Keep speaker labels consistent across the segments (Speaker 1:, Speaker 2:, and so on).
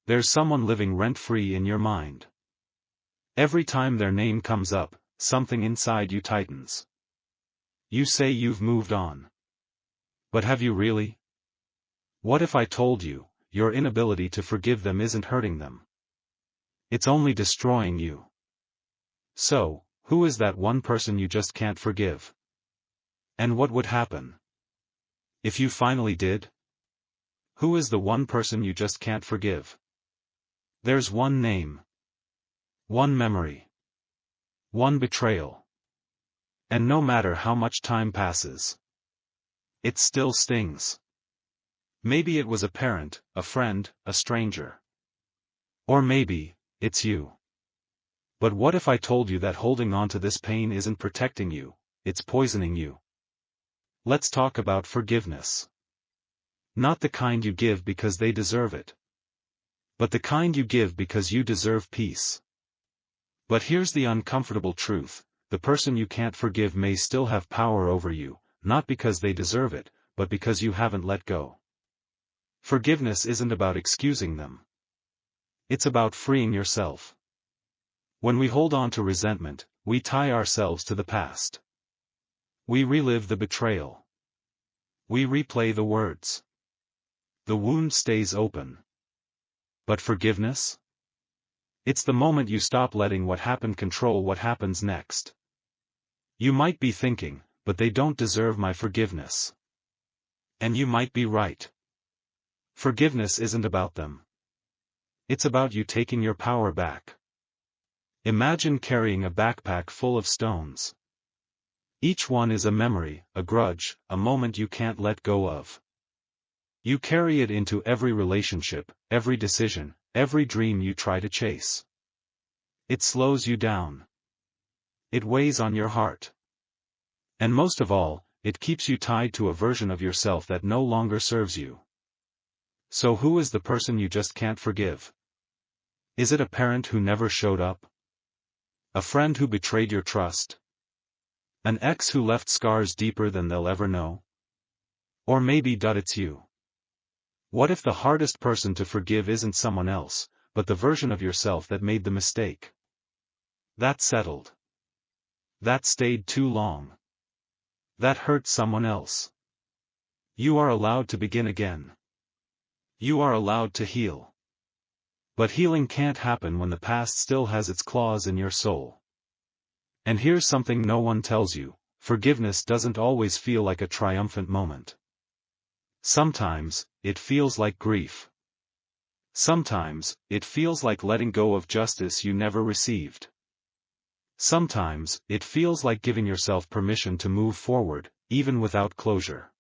Speaker 1: There's someone living rent-free in your mind. Every time their name comes up, something inside you tightens. You say you've moved on. But have you really? What if I told you, your inability to forgive them isn't hurting them? It's only destroying you. So, who is that one person you just can't forgive? And what would happen if you finally did? Who is the one person you just can't forgive? There's one name. One memory. One betrayal. And no matter how much time passes, it still stings. Maybe it was a parent, a friend, a stranger. Or maybe, it's you. But what if I told you that holding on to this pain isn't protecting you, it's poisoning you? Let's talk about forgiveness. Not the kind you give because they deserve it, but the kind you give because you deserve peace. But here's the uncomfortable truth: the person you can't forgive may still have power over you, not because they deserve it, but because you haven't let go. Forgiveness isn't about excusing them. It's about freeing yourself. When we hold on to resentment, we tie ourselves to the past. We relive the betrayal. We replay the words. The wound stays open. But forgiveness? It's the moment you stop letting what happened control what happens next. You might be thinking, but they don't deserve my forgiveness. And you might be right. Forgiveness isn't about them. It's about you taking your power back. Imagine carrying a backpack full of stones. Each one is a memory, a grudge, a moment you can't let go of. You carry it into every relationship, every decision, every dream you try to chase. It slows you down. It weighs on your heart. And most of all, it keeps you tied to a version of yourself that no longer serves you. So who is the person you just can't forgive? Is it a parent who never showed up? A friend who betrayed your trust? An ex who left scars deeper than they'll ever know? Or maybe it's you. What if the hardest person to forgive isn't someone else, but the version of yourself that made the mistake? That settled. That stayed too long. That hurt someone else. You are allowed to begin again. You are allowed to heal. But healing can't happen when the past still has its claws in your soul. And here's something no one tells you: forgiveness doesn't always feel like a triumphant moment. Sometimes, it feels like grief. Sometimes, it feels like letting go of justice you never received. Sometimes, it feels like giving yourself permission to move forward, even without closure.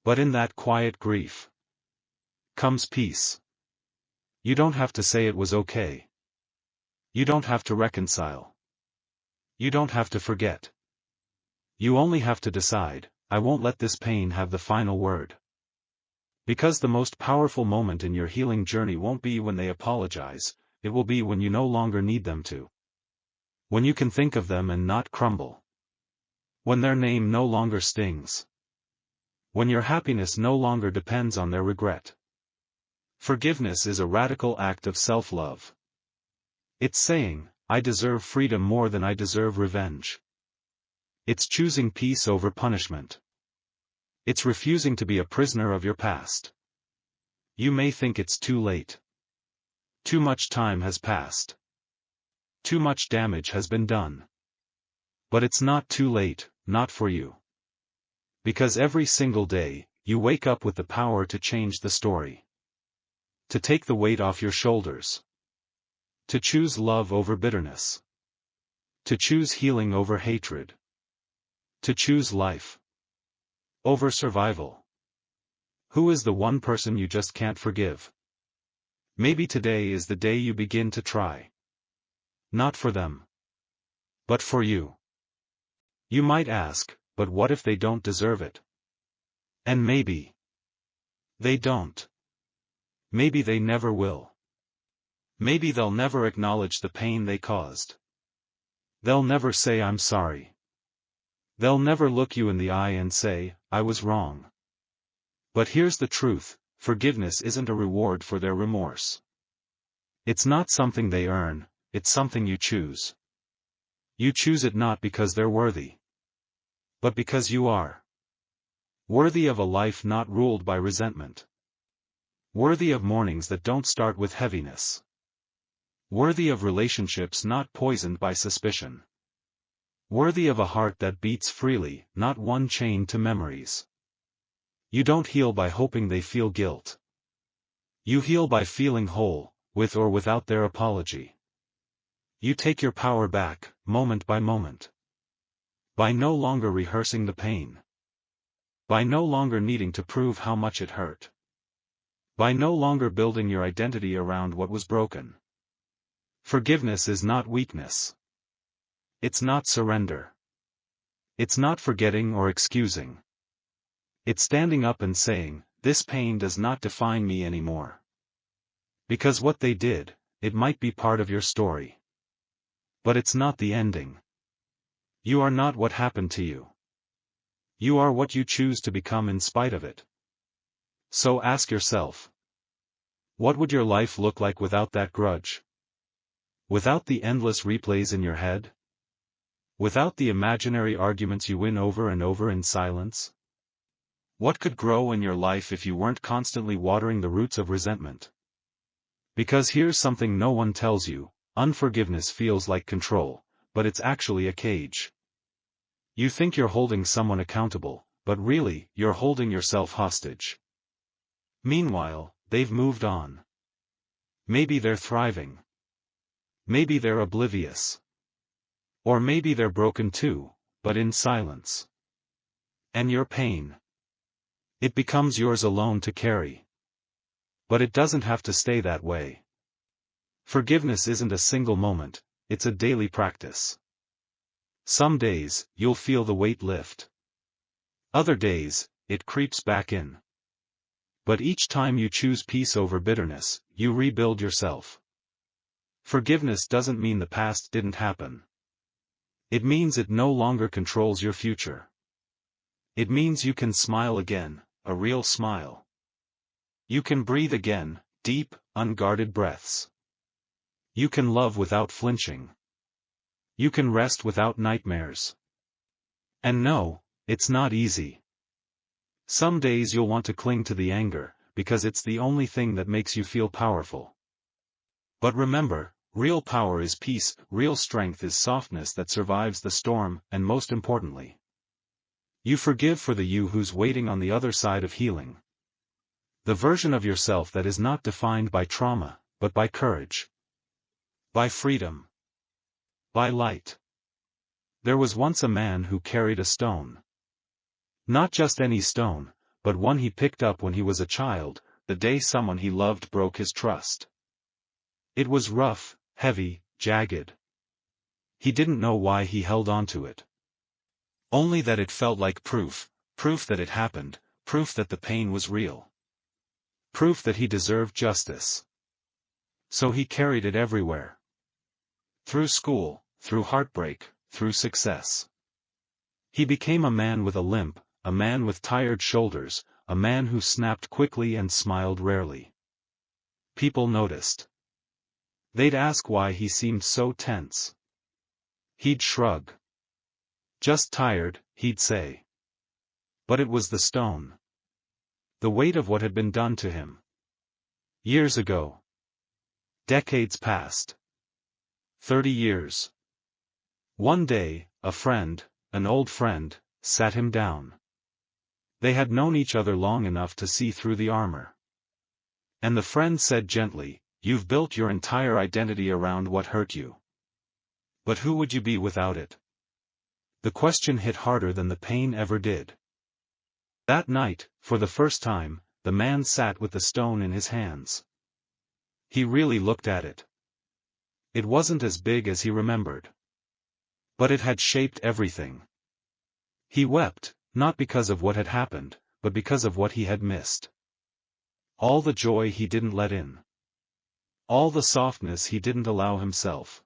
Speaker 1: But in that quiet grief comes peace. You don't have to say it was okay. You don't have to reconcile. You don't have to forget. You only have to decide, I won't let this pain have the final word. Because the most powerful moment in your healing journey won't be when they apologize, it will be when you no longer need them to. When you can think of them and not crumble. When their name no longer stings. When your happiness no longer depends on their regret. Forgiveness is a radical act of self-love. It's saying, I deserve freedom more than I deserve revenge. It's choosing peace over punishment. It's refusing to be a prisoner of your past. You may think it's too late. Too much time has passed. Too much damage has been done. But it's not too late, not for you. Because every single day, you wake up with the power to change the story. To take the weight off your shoulders. To choose love over bitterness. To choose healing over hatred. To choose life over survival. Who is the one person you just can't forgive? Maybe today is the day you begin to try. Not for them, but for you. You might ask, but what if they don't deserve it? And maybe they don't. Maybe they never will. Maybe they'll never acknowledge the pain they caused. They'll never say I'm sorry. They'll never look you in the eye and say, I was wrong. But here's the truth: forgiveness isn't a reward for their remorse. It's not something they earn, it's something you choose. You choose it not because they're worthy, but because you are. Worthy of a life not ruled by resentment. Worthy of mornings that don't start with heaviness. Worthy of relationships not poisoned by suspicion. Worthy of a heart that beats freely, not one chained to memories. You don't heal by hoping they feel guilt. You heal by feeling whole, with or without their apology. You take your power back, moment by moment. By no longer rehearsing the pain. By no longer needing to prove how much it hurt. By no longer building your identity around what was broken. Forgiveness is not weakness. It's not surrender. It's not forgetting or excusing. It's standing up and saying, this pain does not define me anymore. Because what they did, it might be part of your story. But it's not the ending. You are not what happened to you. You are what you choose to become in spite of it. So ask yourself, what would your life look like without that grudge? Without the endless replays in your head? Without the imaginary arguments you win over and over in silence? What could grow in your life if you weren't constantly watering the roots of resentment? Because here's something no one tells you, unforgiveness feels like control, but it's actually a cage. You think you're holding someone accountable, but really, you're holding yourself hostage. Meanwhile, they've moved on. Maybe they're thriving. Maybe they're oblivious. Or maybe they're broken too, but in silence. And your pain, it becomes yours alone to carry. But it doesn't have to stay that way. Forgiveness isn't a single moment, it's a daily practice. Some days, you'll feel the weight lift. Other days, it creeps back in. But each time you choose peace over bitterness, you rebuild yourself. Forgiveness doesn't mean the past didn't happen. It means it no longer controls your future. It means you can smile again, a real smile. You can breathe again, deep, unguarded breaths. You can love without flinching. You can rest without nightmares. And no, it's not easy. Some days you'll want to cling to the anger, because it's the only thing that makes you feel powerful. But remember, real power is peace, real strength is softness that survives the storm, and most importantly, you forgive for the you who's waiting on the other side of healing. The version of yourself that is not defined by trauma, but by courage. By freedom. By light. There was once a man who carried a stone. Not just any stone, but one he picked up when he was a child, the day someone he loved broke his trust. It was rough, heavy, jagged. He didn't know why he held on to it. Only that it felt like proof that it happened, proof that the pain was real. Proof that he deserved justice. So he carried it everywhere. Through school, through heartbreak, through success. He became a man with a limp, a man with tired shoulders, a man who snapped quickly and smiled rarely. People noticed. They'd ask why he seemed so tense. He'd shrug. Just tired, he'd say. But it was the stone. The weight of what had been done to him. Years ago. Decades passed. 30 years. One day, a friend, an old friend, sat him down. They had known each other long enough to see through the armor. And the friend said gently, "You've built your entire identity around what hurt you. But who would you be without it?" The question hit harder than the pain ever did. That night, for the first time, the man sat with the stone in his hands. He really looked at it. It wasn't as big as he remembered. But it had shaped everything. He wept, not because of what had happened, but because of what he had missed. All the joy he didn't let in. All the softness he didn't allow himself.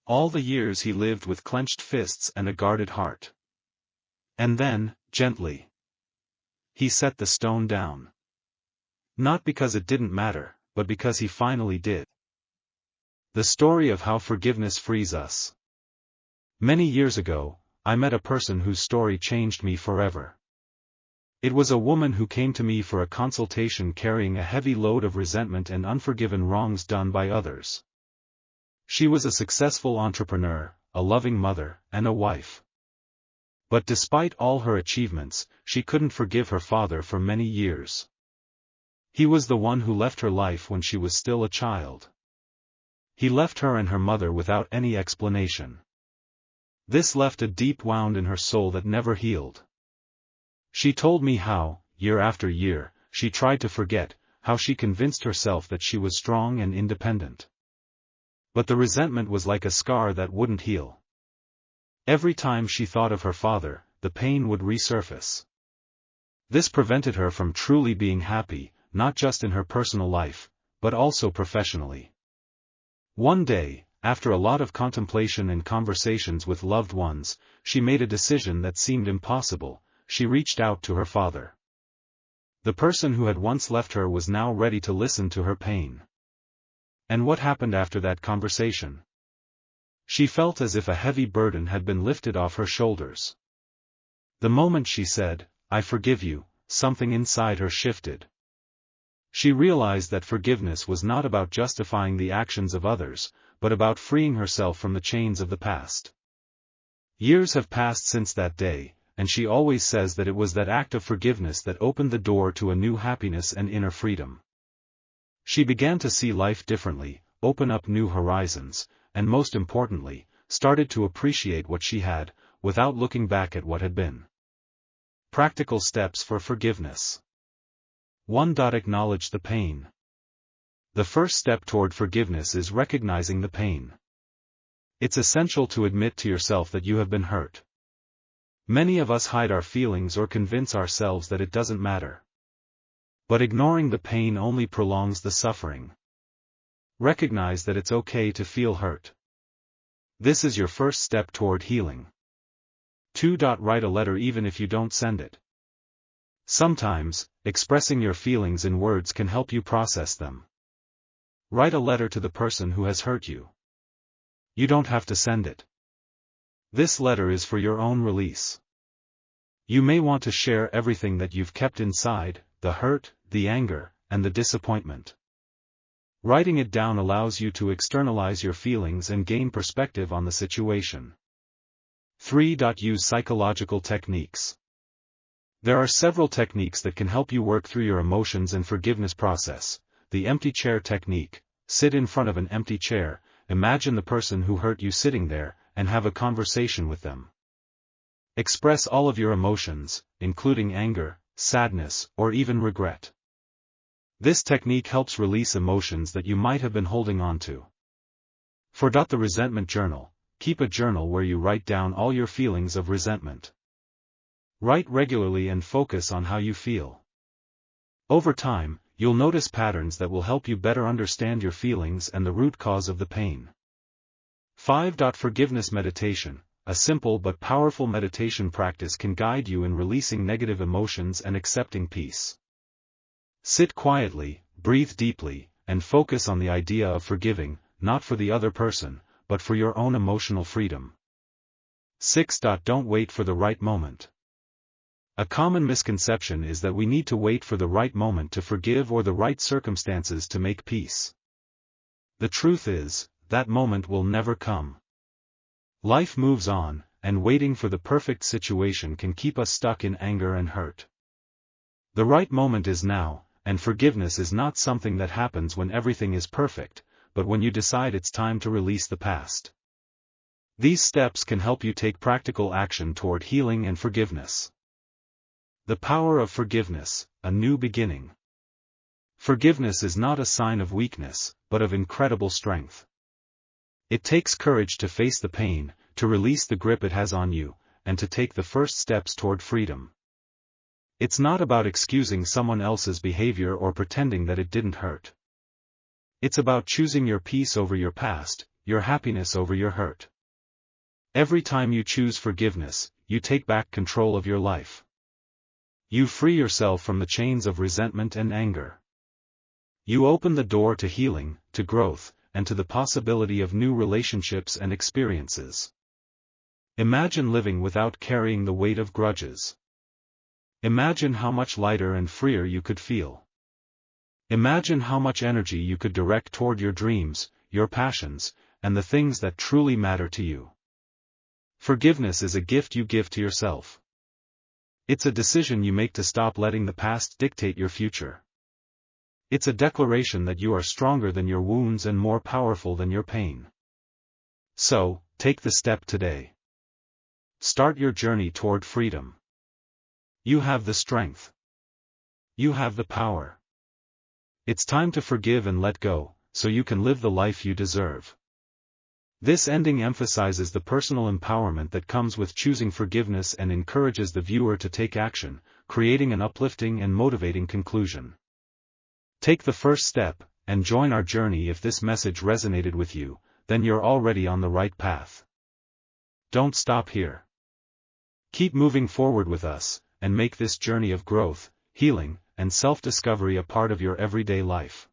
Speaker 1: All the years he lived with clenched fists and a guarded heart. And then, gently, he set the stone down. Not because it didn't matter, but because he finally did. The story of how forgiveness frees us. Many years ago, I met a person whose story changed me forever. It was a woman who came to me for a consultation carrying a heavy load of resentment and unforgiven wrongs done by others. She was a successful entrepreneur, a loving mother, and a wife. But despite all her achievements, she couldn't forgive her father for many years. He was the one who left her life when she was still a child. He left her and her mother without any explanation. This left a deep wound in her soul that never healed. She told me how, year after year, she tried to forget, how she convinced herself that she was strong and independent. But the resentment was like a scar that wouldn't heal. Every time she thought of her father, the pain would resurface. This prevented her from truly being happy, not just in her personal life, but also professionally. One day, after a lot of contemplation and conversations with loved ones, she made a decision that seemed impossible. She reached out to her father. The person who had once left her was now ready to listen to her pain. And what happened after that conversation? She felt as if a heavy burden had been lifted off her shoulders. The moment she said, "I forgive you," something inside her shifted. She realized that forgiveness was not about justifying the actions of others, but about freeing herself from the chains of the past. Years have passed since that day, and she always says that it was that act of forgiveness that opened the door to a new happiness and inner freedom. She began to see life differently, open up new horizons, and most importantly, started to appreciate what she had, without looking back at what had been. Practical steps for forgiveness. 1. Acknowledge the pain. The first step toward forgiveness is recognizing the pain. It's essential to admit to yourself that you have been hurt. Many of us hide our feelings or convince ourselves that it doesn't matter. But ignoring the pain only prolongs the suffering. Recognize that it's okay to feel hurt. This is your first step toward healing. 2. Write a letter even if you don't send it. Sometimes, expressing your feelings in words can help you process them. Write a letter to the person who has hurt you. You don't have to send it. This letter is for your own release. You may want to share everything that you've kept inside, the hurt, the anger, and the disappointment. Writing it down allows you to externalize your feelings and gain perspective on the situation. 3. Use psychological techniques. There are several techniques that can help you work through your emotions and forgiveness process. The empty chair technique. Sit in front of an empty chair, imagine the person who hurt you sitting there, and have a conversation with them. Express all of your emotions, including anger, sadness, or even regret. This technique helps release emotions that you might have been holding on to. 4. The resentment journal. Keep a journal where you write down all your feelings of resentment. Write regularly and focus on how you feel. Over time, you'll notice patterns that will help you better understand your feelings and the root cause of the pain. 5. Forgiveness meditation. A simple but powerful meditation practice can guide you in releasing negative emotions and accepting peace. Sit quietly, breathe deeply, and focus on the idea of forgiving, not for the other person, but for your own emotional freedom. 6. Don't wait for the right moment. A common misconception is that we need to wait for the right moment to forgive or the right circumstances to make peace. The truth is, that moment will never come. Life moves on, and waiting for the perfect situation can keep us stuck in anger and hurt. The right moment is now, and forgiveness is not something that happens when everything is perfect, but when you decide it's time to release the past. These steps can help you take practical action toward healing and forgiveness. The power of forgiveness, a new beginning. Forgiveness is not a sign of weakness, but of incredible strength. It takes courage to face the pain, to release the grip it has on you, and to take the first steps toward freedom. It's not about excusing someone else's behavior or pretending that it didn't hurt. It's about choosing your peace over your past, your happiness over your hurt. Every time you choose forgiveness, you take back control of your life. You free yourself from the chains of resentment and anger. You open the door to healing, to growth, and to the possibility of new relationships and experiences. Imagine living without carrying the weight of grudges. Imagine how much lighter and freer you could feel. Imagine how much energy you could direct toward your dreams, your passions, and the things that truly matter to you. Forgiveness is a gift you give to yourself. It's a decision you make to stop letting the past dictate your future. It's a declaration that you are stronger than your wounds and more powerful than your pain. So, take the step today. Start your journey toward freedom. You have the strength. You have the power. It's time to forgive and let go, so you can live the life you deserve. This ending emphasizes the personal empowerment that comes with choosing forgiveness and encourages the viewer to take action, creating an uplifting and motivating conclusion. Take the first step, and join our journey. If this message resonated with you, then you're already on the right path. Don't stop here. Keep moving forward with us, and make this journey of growth, healing, and self-discovery a part of your everyday life.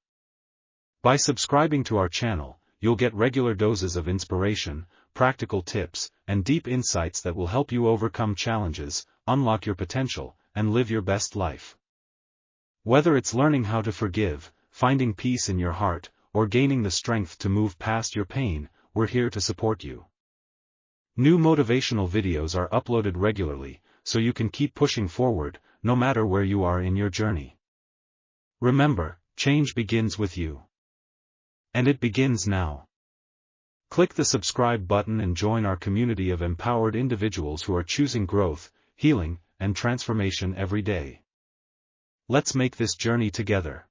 Speaker 1: By subscribing to our channel, you'll get regular doses of inspiration, practical tips, and deep insights that will help you overcome challenges, unlock your potential, and live your best life. Whether it's learning how to forgive, finding peace in your heart, or gaining the strength to move past your pain, we're here to support you. New motivational videos are uploaded regularly, so you can keep pushing forward, no matter where you are in your journey. Remember, change begins with you. And it begins now. Click the subscribe button and join our community of empowered individuals who are choosing growth, healing, and transformation every day. Let's make this journey together.